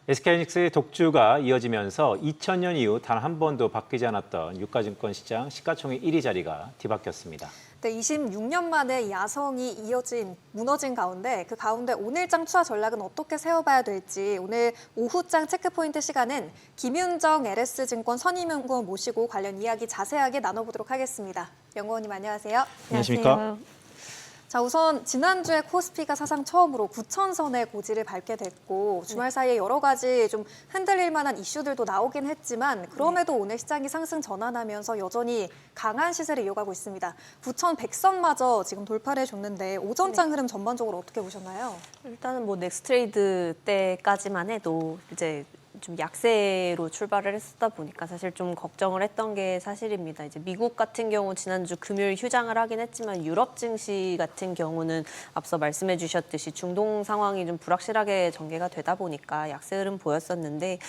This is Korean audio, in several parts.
SK하이닉스의 독주가 이어지면서 2000년 이후 단 한 번도 바뀌지 않았던 유가증권 시장 시가총액 1위 자리가 뒤바뀌었습니다. 네, 26년 만에 야성이 무너진 가운데 그 가운데 오늘장 투자 전략은 어떻게 세워봐야 될지 오늘 오후장 체크포인트 시간은 김윤정 LS증권 선임연구원 모시고 관련 이야기 자세하게 나눠보도록 하겠습니다. 연구원님 안녕하세요. 안녕하십니까? 자, 우선 지난주에 코스피가 사상 처음으로 9,000선의 고지를 밟게 됐고 주말 사이에 여러 가지 좀 흔들릴 만한 이슈들도 나오긴 했지만 그럼에도 오늘 시장이 상승 전환하면서 여전히 강한 시세를 이어가고 있습니다. 9,100선마저 지금 돌파를 해줬는데 오전장 흐름 전반적으로 어떻게 보셨나요? 일단은 뭐 넥스트레이드 때까지만 해도 이제 좀 약세로 출발을 했었다 보니까 사실 좀 걱정을 했던 게 사실입니다. 이제 미국 같은 경우 지난주 금요일 휴장을 하긴 했지만 유럽 증시 같은 경우는 앞서 말씀해 주셨듯이 중동 상황이 좀 불확실하게 전개가 되다 보니까 약세 흐름 보였었는데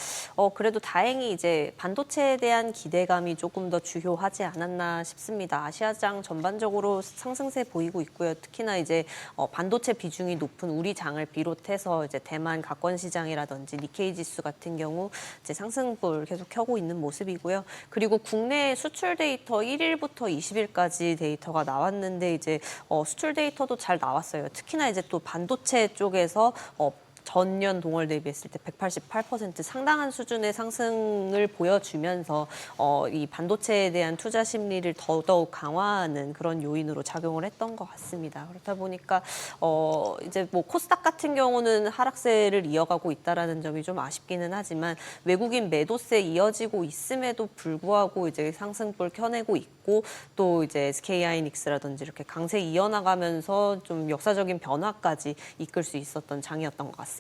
그래도 다행히 이제 반도체에 대한 기대감이 조금 더 주요하지 않았나 싶습니다. 아시아장 전반적으로 상승세 보이고 있고요. 특히나 이제 반도체 비중이 높은 우리 장을 비롯해서 이제 대만 가권 시장이라든지 니케이 지수 같은 경우 이제 상승불 계속 켜고 있는 모습이고요. 그리고 국내 수출 데이터 1일부터 20일까지 데이터가 나왔는데 이제 수출 데이터도 잘 나왔어요. 특히나 이제 또 반도체 쪽에서 전년 동월 대비했을 때 188% 상당한 수준의 상승을 보여주면서 이 반도체에 대한 투자 심리를 더더욱 강화하는 그런 요인으로 작용을 했던 것 같습니다. 그렇다 보니까 이제 뭐 코스닥 같은 경우는 하락세를 이어가고 있다라는 점이 좀 아쉽기는 하지만 외국인 매도세 이어지고 있음에도 불구하고 이제 상승불 켜내고 있고 또 이제 SK하이닉스라든지 이렇게 강세 이어나가면서 좀 역사적인 변화까지 이끌 수 있었던 장이었던 것 같습니다.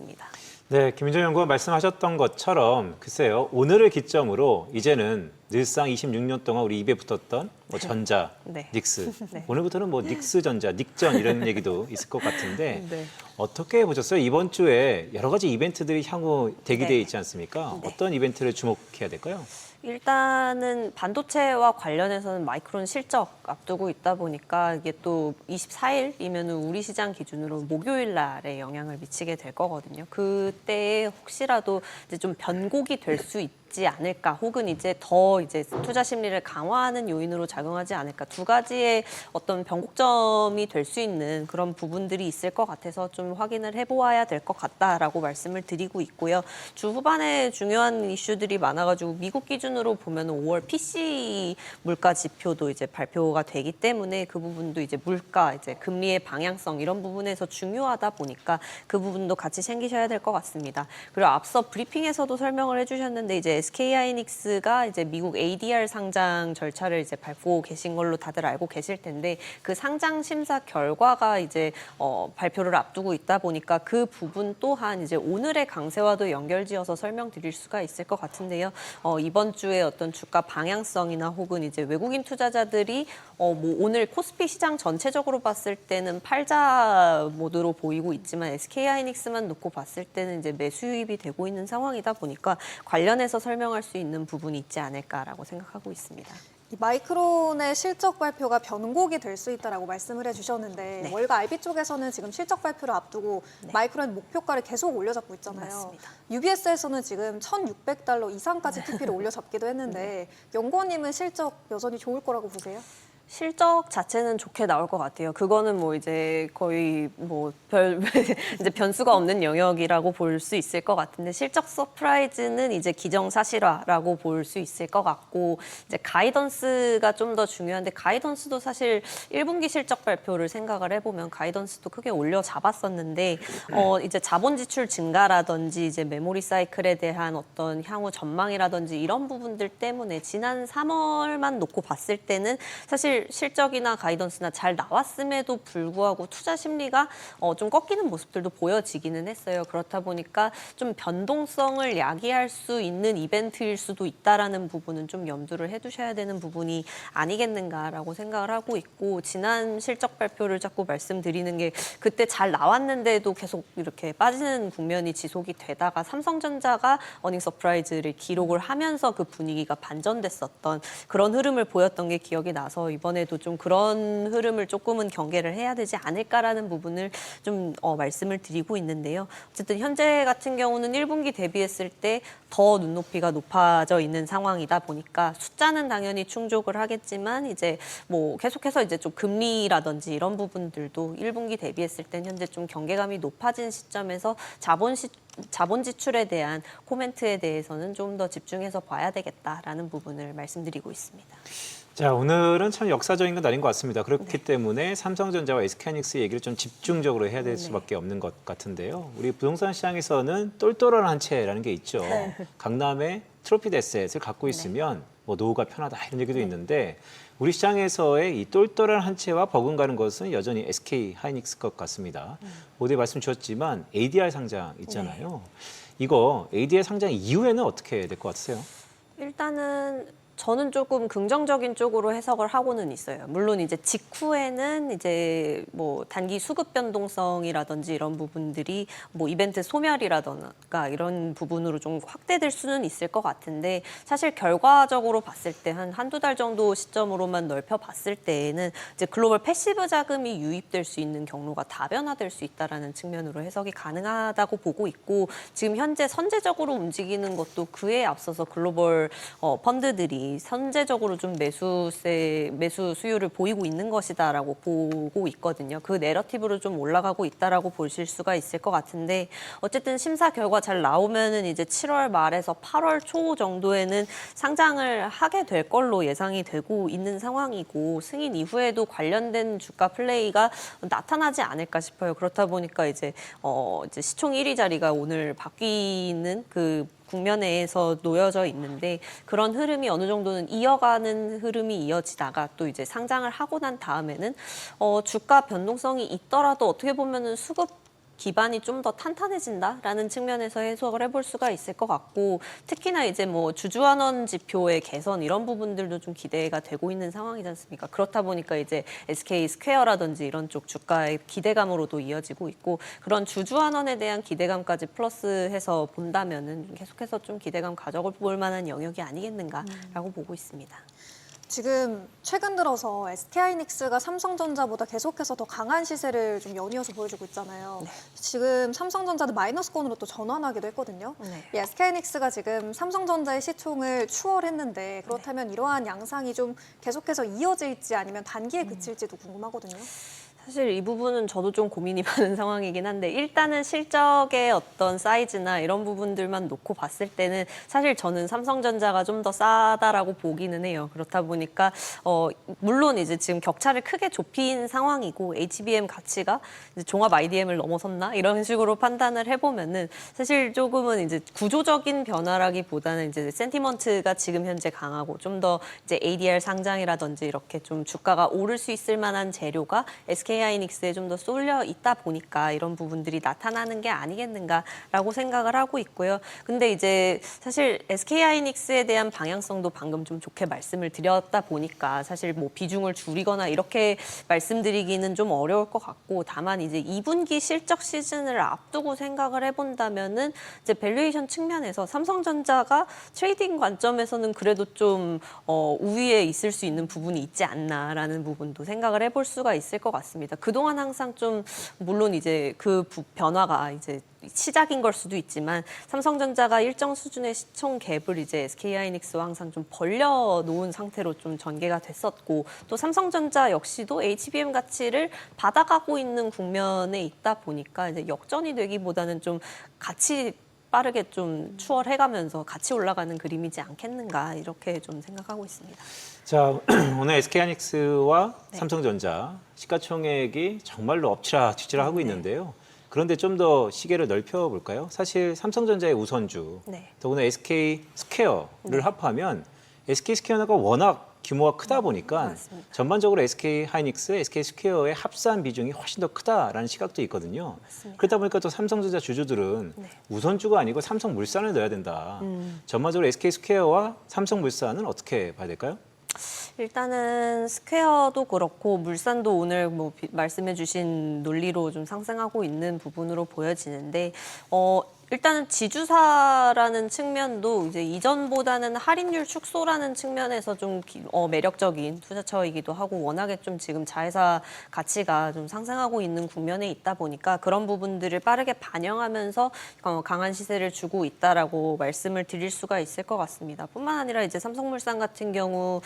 네, 김윤정 연구원 말씀하셨던 것처럼 글쎄요, 오늘을 기점으로 이제는 늘상 26년 동안 우리 입에 붙었던 뭐 전자, 네. 닉스, 네. 오늘부터는 뭐 닉스전자, 닉전 이런 얘기도 있을 것 같은데 네. 어떻게 보셨어요? 이번 주에 여러 가지 이벤트들이 향후 대기되어 네. 있지 않습니까? 네. 어떤 이벤트를 주목해야 될까요? 일단은 반도체와 관련해서는 마이크론 실적 앞두고 있다 보니까 이게 또 24일이면 우리 시장 기준으로 목요일 날에 영향을 미치게 될 거거든요. 그때에 혹시라도 이제 좀 변곡이 될 수 있지 않을까, 혹은 이제 더 이제 투자 심리를 강화하는 요인으로 작용하지 않을까, 두 가지의 어떤 변곡점이 될 수 있는 그런 부분들이 있을 것 같아서 좀 확인을 해보아야 될 것 같다라고 말씀을 드리고 있고요. 주 후반에 중요한 이슈들이 많아가지고 미국 기준으로 보면 5월 PC 물가 지표도 이제 발표가 되기 때문에 그 부분도 이제 물가, 이제 금리의 방향성 이런 부분에서 중요하다 보니까 그 부분도 같이 챙기셔야 될 것 같습니다. 그리고 앞서 브리핑에서도 설명을 해주셨는데 이제 SK하이닉스가 이제 미국 ADR 상장 절차를 이제 밟고 계신 걸로 다들 알고 계실 텐데 그 상장 심사 결과가 이제 발표를 앞두고 있다 보니까 그 부분 또한 이제 오늘의 강세와도 연결지어서 설명드릴 수가 있을 것 같은데요. 이번 주에 어떤 주가 방향성이나 혹은 이제 외국인 투자자들이 뭐 오늘 코스피 시장 전체적으로 봤을 때는 팔자 모드로 보이고 있지만 SK하이닉스만 놓고 봤을 때는 이제 매수 유입이 되고 있는 상황이다 보니까 관련해서 설명할 수 있는 부분이 있지 않을까라고 생각하고 있습니다. 이 마이크론의 실적 발표가 변곡이 될 수 있다라고 말씀을 해주셨는데 네. 월가 IB 쪽에서는 지금 실적 발표를 앞두고 네. 마이크론 목표가를 계속 올려잡고 있잖아요. 맞습니다. UBS에서는 지금 $1,600 이상까지 TP를 올려잡기도 했는데 연구원님은 실적 여전히 좋을 거라고 보세요? 실적 자체는 좋게 나올 것 같아요. 그거는 뭐 이제 거의 뭐 이제 변수가 없는 영역이라고 볼 수 있을 것 같은데 실적 서프라이즈는 이제 기정사실화라고 볼 수 있을 것 같고 이제 가이던스가 좀 더 중요한데 가이던스도 사실 1분기 실적 발표를 생각을 해보면 가이던스도 크게 올려 잡았었는데 이제 자본 지출 증가라든지 이제 메모리 사이클에 대한 어떤 향후 전망이라든지 이런 부분들 때문에 지난 3월만 놓고 봤을 때는 사실 실적이나 가이던스나 잘 나왔음에도 불구하고 투자 심리가 좀 꺾이는 모습들도 보여지기는 했어요. 그렇다 보니까 좀 변동성을 야기할 수 있는 이벤트일 수도 있다라는 부분은 좀 염두를 해두셔야 되는 부분이 아니겠는가라고 생각을 하고 있고 지난 실적 발표를 자꾸 말씀드리는 게 그때 잘 나왔는데도 계속 이렇게 빠지는 국면이 지속이 되다가 삼성전자가 어닝 서프라이즈를 기록을 하면서 그 분위기가 반전됐었던 그런 흐름을 보였던 게 기억이 나서 이번 이번에도 좀 그런 흐름을 조금은 경계를 해야 되지 않을까라는 부분을 좀 말씀을 드리고 있는데요. 어쨌든 현재 같은 경우는 1분기 대비했을 때 더 눈높이가 높아져 있는 상황이다 보니까 숫자는 당연히 충족을 하겠지만 이제 뭐 계속해서 이제 좀 금리라든지 이런 부분들도 1분기 대비했을 때 현재 좀 경계감이 높아진 시점에서 자본 지출에 대한 코멘트에 대해서는 좀 더 집중해서 봐야 되겠다라는 부분을 말씀드리고 있습니다. 자, 오늘은 참 역사적인 날인 것 같습니다. 그렇기 때문에 삼성전자와 SK하이닉스 얘기를 좀 집중적으로 해야 될 수밖에 없는 것 같은데요. 우리 부동산 시장에서는 똘똘한 한 채라는 게 있죠. 강남의 트로피 데셋을 갖고 있으면 뭐 노후가 편하다 이런 얘기도 있는데 우리 시장에서의 이 똘똘한 한 채와 버금가는 것은 여전히 SK하이닉스 것 같습니다. 모두에 말씀 주셨지만 ADR 상장 있잖아요. 이거 ADR 상장 이후에는 어떻게 될 것 같으세요? 일단은 저는 조금 긍정적인 쪽으로 해석을 하고는 있어요. 물론 이제 직후에는 이제 뭐 단기 수급 변동성이라든지 이런 부분들이 뭐 이벤트 소멸이라든가 이런 부분으로 좀 확대될 수는 있을 것 같은데 사실 결과적으로 봤을 때 한두 달 정도 시점으로만 넓혀 봤을 때에는 이제 글로벌 패시브 자금이 유입될 수 있는 경로가 다변화될 수 있다라는 측면으로 해석이 가능하다고 보고 있고 지금 현재 선제적으로 움직이는 것도 그에 앞서서 글로벌 펀드들이 선제적으로 좀 매수 수요를 보이고 있는 것이다라고 보고 있거든요. 그 내러티브로 좀 올라가고 있다라고 보실 수가 있을 것 같은데 어쨌든 심사 결과 잘 나오면은 이제 7월 말에서 8월 초 정도에는 상장을 하게 될 걸로 예상이 되고 있는 상황이고 승인 이후에도 관련된 주가 플레이가 나타나지 않을까 싶어요. 그렇다 보니까 이제 시총 1위 자리가 오늘 바뀌는 그 국면에서 놓여져 있는데 그런 흐름이 어느 정도는 이어가는 흐름이 이어지다가 또 이제 상장을 하고 난 다음에는 주가 변동성이 있더라도 어떻게 보면은 수급 기반이 좀 더 탄탄해진다라는 측면에서 해석을 해볼 수가 있을 것 같고 특히나 이제 뭐 주주환원 지표의 개선 이런 부분들도 좀 기대가 되고 있는 상황이지 않습니까? 그렇다 보니까 이제 SK 스퀘어라든지 이런 쪽 주가의 기대감으로도 이어지고 있고 그런 주주환원에 대한 기대감까지 플러스해서 본다면은 계속해서 좀 기대감 가져볼 만한 영역이 아니겠는가라고 보고 있습니다. 지금 최근 들어서 SK하이닉스가 삼성전자보다 계속해서 더 강한 시세를 좀 연이어서 보여주고 있잖아요. 네. 지금 삼성전자는 마이너스권으로 또 전환하기도 했거든요. 네. 이 SK하이닉스가 지금 삼성전자의 시총을 추월했는데 그렇다면 이러한 양상이 좀 계속해서 이어질지 아니면 단기에 그칠지도 궁금하거든요. 사실 이 부분은 저도 좀 고민이 많은 상황이긴 한데 일단은 실적의 어떤 사이즈나 이런 부분들만 놓고 봤을 때는 사실 저는 삼성전자가 좀 더 싸다라고 보기는 해요. 그렇다 보니까 물론 이제 지금 격차를 크게 좁힌 상황이고 HBM 가치가 이제 종합 IDM을 넘어섰나 이런 식으로 판단을 해보면은 사실 조금은 이제 구조적인 변화라기보다는 이제 센티먼트가 지금 현재 강하고 좀 더 이제 ADR 상장이라든지 이렇게 좀 주가가 오를 수 있을 만한 재료가 SK하이닉스에 좀 더 쏠려 있다 보니까 이런 부분들이 나타나는 게 아니겠는가라고 생각을 하고 있고요. 근데 이제 사실 SK하이닉스에 대한 방향성도 방금 좀 좋게 말씀을 드렸다 보니까 사실 뭐 비중을 줄이거나 이렇게 말씀드리기는 좀 어려울 것 같고 다만 이제 2분기 실적 시즌을 앞두고 생각을 해본다면은 이제 밸류에이션 측면에서 삼성전자가 트레이딩 관점에서는 그래도 좀 우위에 있을 수 있는 부분이 있지 않나라는 부분도 생각을 해볼 수가 있을 것 같습니다. 그동안 항상 좀 물론 이제 그 변화가 이제 시작인 걸 수도 있지만 삼성전자가 일정 수준의 시총 갭을 이제 SK하이닉스와 항상 좀 벌려놓은 상태로 좀 전개가 됐었고 또 삼성전자 역시도 HBM 가치를 받아가고 있는 국면에 있다 보니까 이제 역전이 되기보다는 좀 같이 빠르게 좀 추월해가면서 같이 올라가는 그림이지 않겠는가 이렇게 좀 생각하고 있습니다. 자, 오늘 SK하이닉스와 삼성전자 시가총액이 정말로 엎치락뒤치락 하고 있는데요. 그런데 좀 더 시계를 넓혀볼까요? 사실 삼성전자의 우선주, 더구나 SK 스퀘어를 합하면 SK 스퀘어가 워낙 규모가 크다 보니까 맞습니다. 전반적으로 SK하이닉스, SK 스퀘어의 합산 비중이 훨씬 더 크다라는 시각도 있거든요. 맞습니다. 그러다 보니까 또 삼성전자 주주들은 우선주가 아니고 삼성물산을 넣어야 된다. 전반적으로 SK 스퀘어와 삼성물산은 어떻게 봐야 될까요? 일단은 스퀘어도 그렇고 물산도 오늘 뭐 말씀해주신 논리로 좀 상승하고 있는 부분으로 보여지는데 일단은 지주사라는 측면도 이제 이전보다는 할인율 축소라는 측면에서 좀 매력적인 투자처이기도 하고 워낙에 좀 지금 자회사 가치가 좀 상승하고 있는 국면에 있다 보니까 그런 부분들을 빠르게 반영하면서 강한 시세를 주고 있다라고 말씀을 드릴 수가 있을 것 같습니다. 뿐만 아니라 이제 삼성물산 같은 경우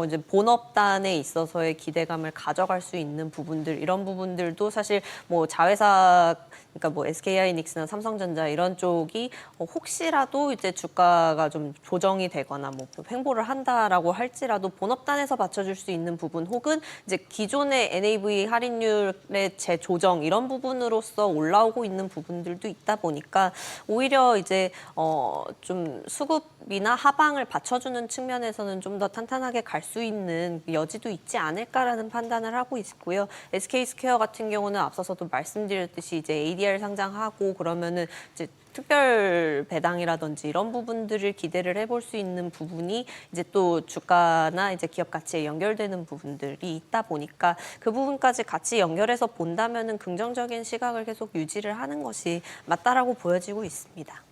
이제 본업단에 있어서의 기대감을 가져갈 수 있는 부분들 이런 부분들도 사실 뭐 자회사 그러니까 뭐 SK하이닉스나 삼성전자 이런 쪽이 혹시라도 이제 주가가 좀 조정이 되거나 뭐 횡보를 한다라고 할지라도 본업단에서 받쳐줄 수 있는 부분 혹은 이제 기존의 NAV 할인율의 재조정 이런 부분으로서 올라오고 있는 부분들도 있다 보니까 오히려 이제 좀 수급이나 하방을 받쳐주는 측면에서는 좀 더 탄탄하게 갈 수 있는 여지도 있지 않을까라는 판단을 하고 있고요. SK스퀘어 같은 경우는 앞서서도 말씀드렸듯이 이제 ADR 상장하고 그러면은 이제 특별 배당이라든지 이런 부분들을 기대를 해볼 수 있는 부분이 이제 또 주가나 이제 기업 가치에 연결되는 부분들이 있다 보니까 그 부분까지 같이 연결해서 본다면은 긍정적인 시각을 계속 유지를 하는 것이 맞다라고 보여지고 있습니다.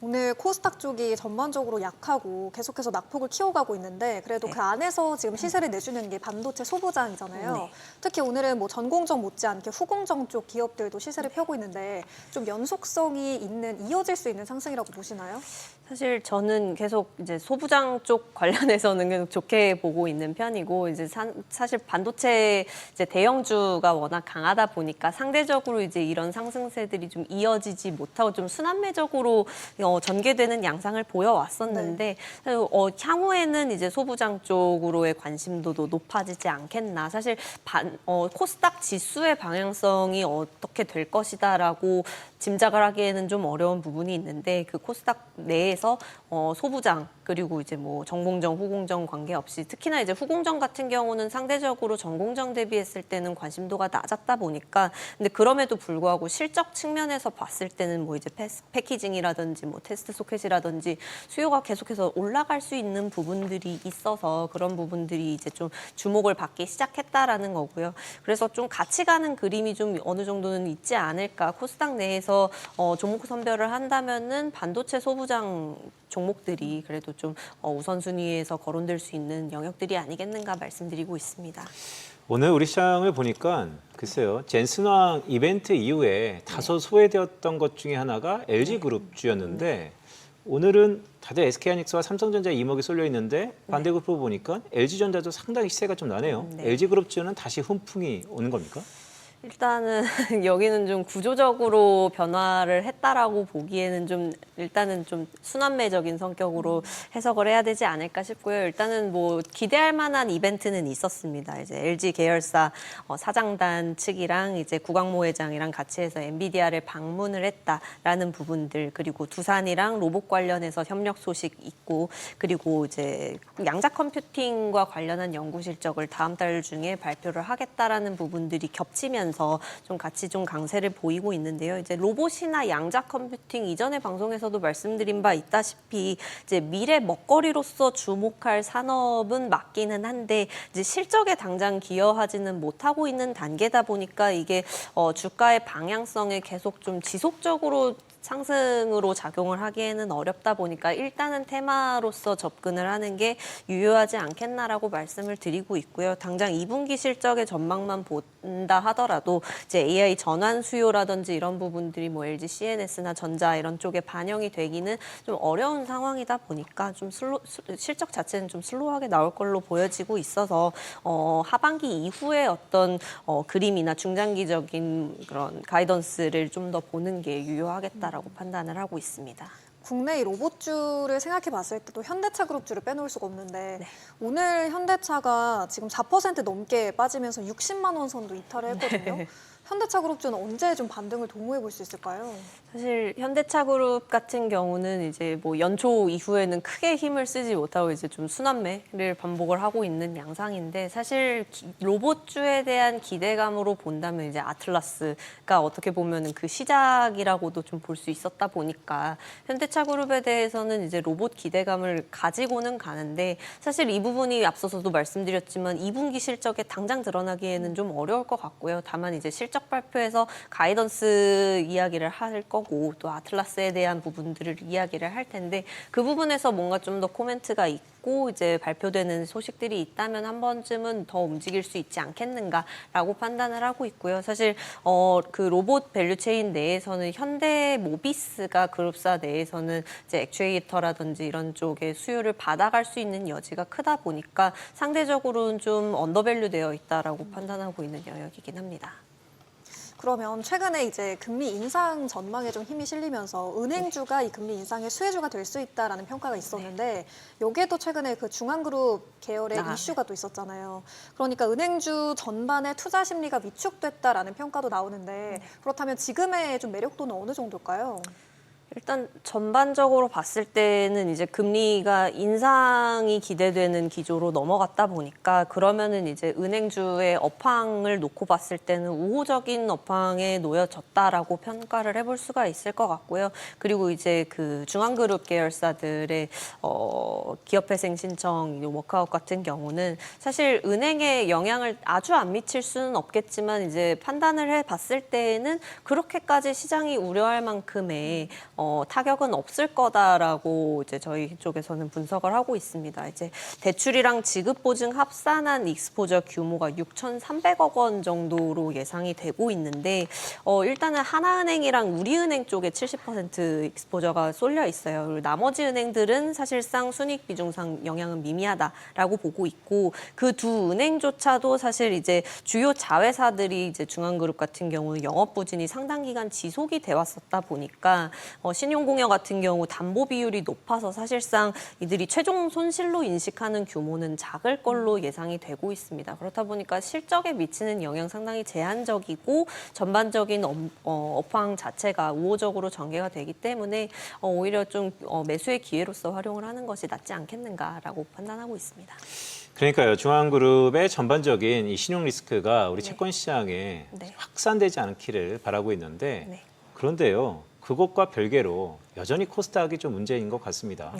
오늘 코스닥 쪽이 전반적으로 약하고 계속해서 낙폭을 키워가고 있는데 그래도 네. 그 안에서 지금 시세를 내주는 게 반도체 소부장이잖아요. 네. 특히 오늘은 뭐 전공정 못지않게 후공정 쪽 기업들도 시세를 펴고 있는데 좀 연속성이 있는 이어질 수 있는 상승이라고 보시나요? 사실 저는 계속 이제 소부장 쪽 관련해서는 계속 좋게 보고 있는 편이고 이제 사실 반도체 이제 대형주가 워낙 강하다 보니까 상대적으로 이제 이런 상승세들이 좀 이어지지 못하고 좀 순환매적으로 전개되는 양상을 보여왔었는데 향후에는 이제 소부장 쪽으로의 관심도도 높아지지 않겠나. 사실 코스닥 지수의 방향성이 어떻게 될 것이다라고 짐작을 하기에는 좀 어려운 부분이 있는데 그 코스닥 내에서 소부장 그리고 이제 뭐 전공정, 후공정 관계없이 특히나 이제 후공정 같은 경우는 상대적으로 전공정 대비했을 때는 관심도가 낮았다 보니까 근데 그럼에도 불구하고 실적 측면에서 봤을 때는 뭐 이제 패키징이라든지 뭐 테스트 소켓이라든지 수요가 계속해서 올라갈 수 있는 부분들이 있어서 그런 부분들이 이제 좀 주목을 받기 시작했다라는 거고요. 그래서 좀 같이 가는 그림이 좀 어느 정도는 있지 않을까. 코스닥 내에서 종목 선별을 한다면은 반도체 소부장 종목들이 그래도 좀 우선순위에서 거론될 수 있는 영역들이 아니겠는가 말씀드리고 있습니다. 오늘 우리 시장을 보니까 글쎄요. 젠슨왕 이벤트 이후에 다소 소외되었던 것 중에 하나가 LG그룹주였는데 오늘은 다들 SK하이닉스와 삼성전자 이목이 쏠려 있는데 반대급부로 보니까 LG전자도 상당히 시세가 좀 나네요. LG그룹주는 다시 훈풍이 오는 겁니까? 일단은 여기는 좀 구조적으로 변화를 했다라고 보기에는 좀 일단은 좀 순환매적인 성격으로 해석을 해야 되지 않을까 싶고요. 일단은 뭐 기대할 만한 이벤트는 있었습니다. 이제 LG 계열사 사장단 측이랑 이제 구광모 회장이랑 같이 해서 엔비디아를 방문을 했다라는 부분들 그리고 두산이랑 로봇 관련해서 협력 소식 있고 그리고 이제 양자 컴퓨팅과 관련한 연구 실적을 다음 달 중에 발표를 하겠다라는 부분들이 겹치면서 좀 같이 좀 강세를 보이고 있는데요. 이제 로봇이나 양자 컴퓨팅 이전에 방송에서도 말씀드린 바 있다시피 이제 미래 먹거리로서 주목할 산업은 맞기는 한데 이제 실적에 당장 기여하지는 못하고 있는 단계다 보니까 이게 주가의 방향성에 계속 좀 지속적으로 상승으로 작용을 하기에는 어렵다 보니까 일단은 테마로서 접근을 하는 게 유효하지 않겠나라고 말씀을 드리고 있고요. 당장 2분기 실적의 전망만 본다 하더라도 이제 AI 전환 수요라든지 이런 부분들이 뭐 LG CNS나 전자 이런 쪽에 반영이 되기는 좀 어려운 상황이다 보니까 좀 실적 자체는 좀 슬로우하게 나올 걸로 보여지고 있어서 하반기 이후에 어떤 그림이나 중장기적인 그런 가이던스를 좀 더 보는 게 유효하겠다라고 판단을 하고 있습니다. 국내 로봇주를 생각해 봤을 때도 현대차 그룹주를 빼놓을 수가 없는데 오늘 현대차가 지금 4% 넘게 빠지면서 60만 원 선도 이탈을 했거든요. 현대차 그룹주는 언제 좀 반등을 도모해 볼 수 있을까요? 사실 현대차 그룹 같은 경우는 이제 뭐 연초 이후에는 크게 힘을 쓰지 못하고 이제 좀 순환매를 반복을 하고 있는 양상인데 사실 로봇주에 대한 기대감으로 본다면 이제 아틀라스가 어떻게 보면은 그 시작이라고도 좀 볼 수 있었다 보니까 현대차 그룹에 대해서는 이제 로봇 기대감을 가지고는 가는데 사실 이 부분이 앞서서도 말씀드렸지만 2분기 실적에 당장 드러나기에는 좀 어려울 것 같고요. 다만 이제 실적 실적 발표에서 가이던스 이야기를 할 거고 또 아틀라스에 대한 부분들을 이야기를 할 텐데 그 부분에서 뭔가 좀 더 코멘트가 있고 이제 발표되는 소식들이 있다면 한 번쯤은 더 움직일 수 있지 않겠는가라고 판단을 하고 있고요. 사실 그 로봇 밸류체인 내에서는 현대 모비스가 그룹사 내에서는 이제 액추에이터라든지 이런 쪽의 수요를 받아갈 수 있는 여지가 크다 보니까 상대적으로는 좀 언더밸류 되어 있다라고 판단하고 있는 영역이긴 합니다. 그러면 최근에 이제 금리 인상 전망에 좀 힘이 실리면서 은행주가 이 금리 인상의 수혜주가 될 수 있다라는 평가가 있었는데 여기에도 최근에 그 중앙그룹 계열의 이슈가 또 있었잖아요. 그러니까 은행주 전반의 투자 심리가 위축됐다라는 평가도 나오는데 그렇다면 지금의 좀 매력도는 어느 정도일까요? 일단 전반적으로 봤을 때는 이제 금리가 인상이 기대되는 기조로 넘어갔다 보니까 그러면은 이제 은행주의 업황을 놓고 봤을 때는 우호적인 업황에 놓여졌다라고 평가를 해볼 수가 있을 것 같고요. 그리고 이제 그 중앙그룹 계열사들의 기업회생 신청, 워크아웃 같은 경우는 사실 은행에 영향을 아주 안 미칠 수는 없겠지만 이제 판단을 해봤을 때에는 그렇게까지 시장이 우려할 만큼의 타격은 없을 거다라고 이제 저희 쪽에서는 분석을 하고 있습니다. 이제 대출이랑 지급 보증 합산한 익스포저 규모가 6,300억 원 정도로 예상이 되고 있는데 일단은 하나은행이랑 우리은행 쪽에 70% 익스포저가 쏠려 있어요. 그리고 나머지 은행들은 사실상 순익 비중상 영향은 미미하다라고 보고 있고 그 두 은행조차도 사실 이제 주요 자회사들이 이제 중앙그룹 같은 경우는 영업 부진이 상당 기간 지속이 돼 왔었다 보니까 신용공여 같은 경우 담보 비율이 높아서 사실상 이들이 최종 손실로 인식하는 규모는 작을 걸로 예상이 되고 있습니다. 그렇다 보니까 실적에 미치는 영향 상당히 제한적이고 전반적인 업황 자체가 우호적으로 전개가 되기 때문에 오히려 좀 매수의 기회로서 활용을 하는 것이 낫지 않겠는가라고 판단하고 있습니다. 그러니까요. 중앙그룹의 전반적인 이 신용 리스크가 우리 채권 시장에 네. 확산되지 않기를 바라고 있는데 네. 그런데요. 그것과 별개로 여전히 코스닥이 좀 문제인 것 같습니다.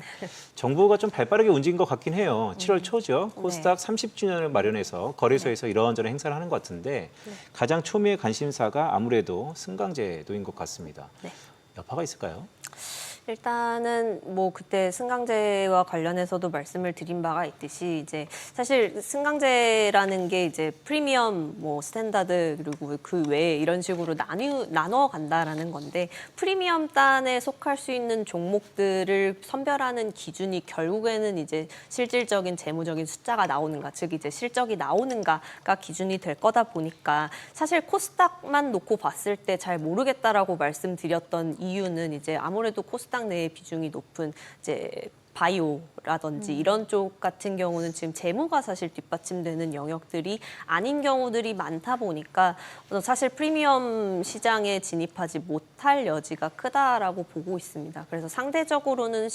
정부가 좀 발빠르게 움직인 것 같긴 해요. 7월 초죠. 코스닥 30주년을 마련해서 거래소에서 이런저런 행사를 하는 것 같은데 가장 초미의 관심사가 아무래도 승강제도인 것 같습니다. 네. 여파가 있을까요? 일단은 뭐 그때 승강제와 관련해서도 말씀을 드린 바가 있듯이 이제 사실 승강제라는 게 이제 프리미엄, 뭐 스탠다드 그리고 그 외에 이런 식으로 나눠 간다라는 건데 프리미엄 단에 속할 수 있는 종목들을 선별하는 기준이 결국에는 이제 실질적인 재무적인 숫자가 나오는가, 즉 이제 실적이 나오는가가 기준이 될 거다 보니까 사실 코스닥만 놓고 봤을 때 잘 모르겠다라고 말씀드렸던 이유는 이제 아무래도 코스닥 내의 비중이 높은 이제 바이오라든지 이런 쪽 같은 경우는 지금 재무가 사실 뒷받침되는 영역들이 아닌 경우들이 많다 보니까 사실 프리미엄 시장에 진입하지 못할 여지가 크다라고 보고 있습니다. 그래서 상대적으로는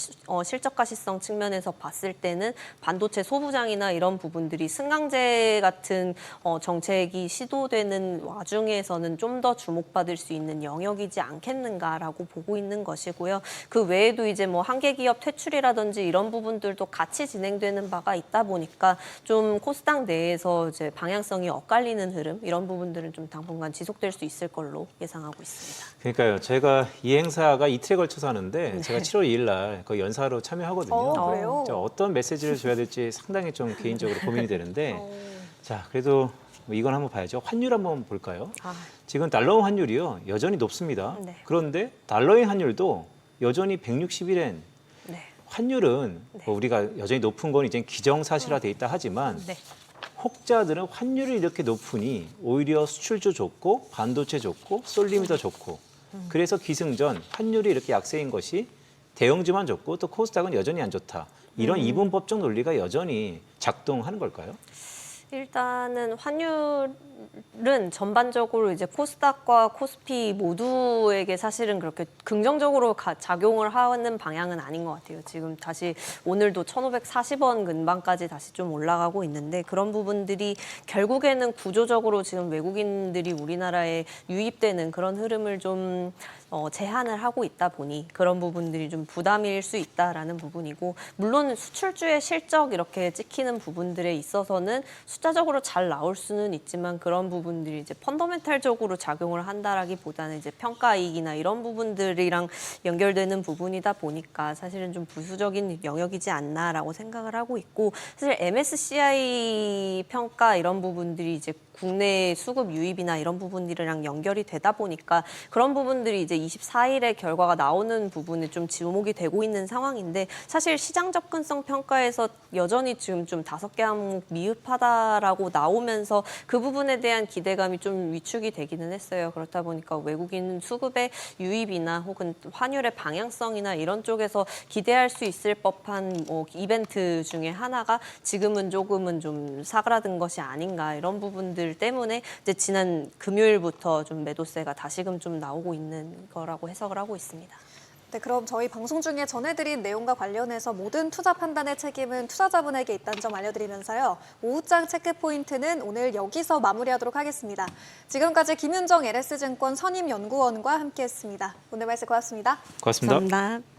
실적 가시성 측면에서 봤을 때는 반도체 소부장이나 이런 부분들이 승강제 같은 정책이 시도되는 와중에서는 좀 더 주목받을 수 있는 영역이지 않겠는가라고 보고 있는 것이고요. 그 외에도 이제 뭐 한계 기업 퇴출이라든지 이런 부분들도 같이 진행되는 바가 있다 보니까 좀 코스닥 내에서 이제 방향성이 엇갈리는 흐름 이런 부분들은 좀 당분간 지속될 수 있을 걸로 예상하고 있습니다. 그러니까요. 제가 이 행사가 이틀에 걸쳐서 하는데 제가 7월 2일 날 그 연사로 참여하거든요. 그래요? 자, 어떤 메시지를 줘야 될지 상당히 좀 개인적으로 고민이 되는데 자, 그래도 뭐 이건 한번 봐야죠. 환율 한번 볼까요? 지금 달러 환율이요. 여전히 높습니다. 네. 그런데 달러의 환율도 여전히 161엔. 네. 환율은 뭐 우리가 여전히 높은 건 이제 기정사실화돼 있다 하지만 네. 혹자들은 환율이 이렇게 높으니 오히려 수출주 좋고 반도체 좋고 쏠림이 더 좋고 그래서 기승전 환율이 이렇게 약세인 것이 대형주만 좋고 또 코스닥은 여전히 안 좋다. 이런 이분법적 논리가 여전히 작동하는 걸까요? 일단은 환율은 전반적으로 이제 코스닥과 코스피 모두에게 사실은 그렇게 긍정적으로 작용을 하는 방향은 아닌 것 같아요. 지금 다시 오늘도 1,540원 근방까지 다시 좀 올라가고 있는데 그런 부분들이 결국에는 구조적으로 지금 외국인들이 우리나라에 유입되는 그런 흐름을 좀 제한을 하고 있다 보니 그런 부분들이 좀 부담일 수 있다라는 부분이고, 물론 수출주의 실적 이렇게 찍히는 부분들에 있어서는 숫자적으로 잘 나올 수는 있지만 그런 부분들이 이제 펀더멘탈적으로 작용을 한다라기보다는 이제 평가이익이나 이런 부분들이랑 연결되는 부분이다 보니까 사실은 좀 부수적인 영역이지 않나라고 생각을 하고 있고, 사실 MSCI 평가 이런 부분들이 이제 국내 수급 유입이나 이런 부분들이랑 연결이 되다 보니까 그런 부분들이 이제 24일에 결과가 나오는 부분에 좀 지목이 되고 있는 상황인데, 사실 시장 접근성 평가에서 여전히 지금 좀 5개 항목 미흡하다라고 나오면서 그 부분에 대한 기대감이 좀 위축이 되기는 했어요. 그렇다 보니까 외국인 수급의 유입이나 혹은 환율의 방향성이나 이런 쪽에서 기대할 수 있을 법한 이벤트 중에 하나가 지금은 조금은 좀 사그라든 것이 아닌가, 이런 부분들 때문에 이제 지난 금요일부터 좀 매도세가 다시금 좀 나오고 있는 거라고 해석을 하고 있습니다. 네, 그럼 저희 방송 중에 전해드린 내용과 관련해서 모든 투자 판단의 책임은 투자자분에게 있다는 점 알려드리면서요. 오후장 체크포인트는 오늘 여기서 마무리하도록 하겠습니다. 지금까지 김윤정 LS증권 선임연구원과 함께했습니다. 오늘 말씀 고맙습니다. 고맙습니다. 감사합니다.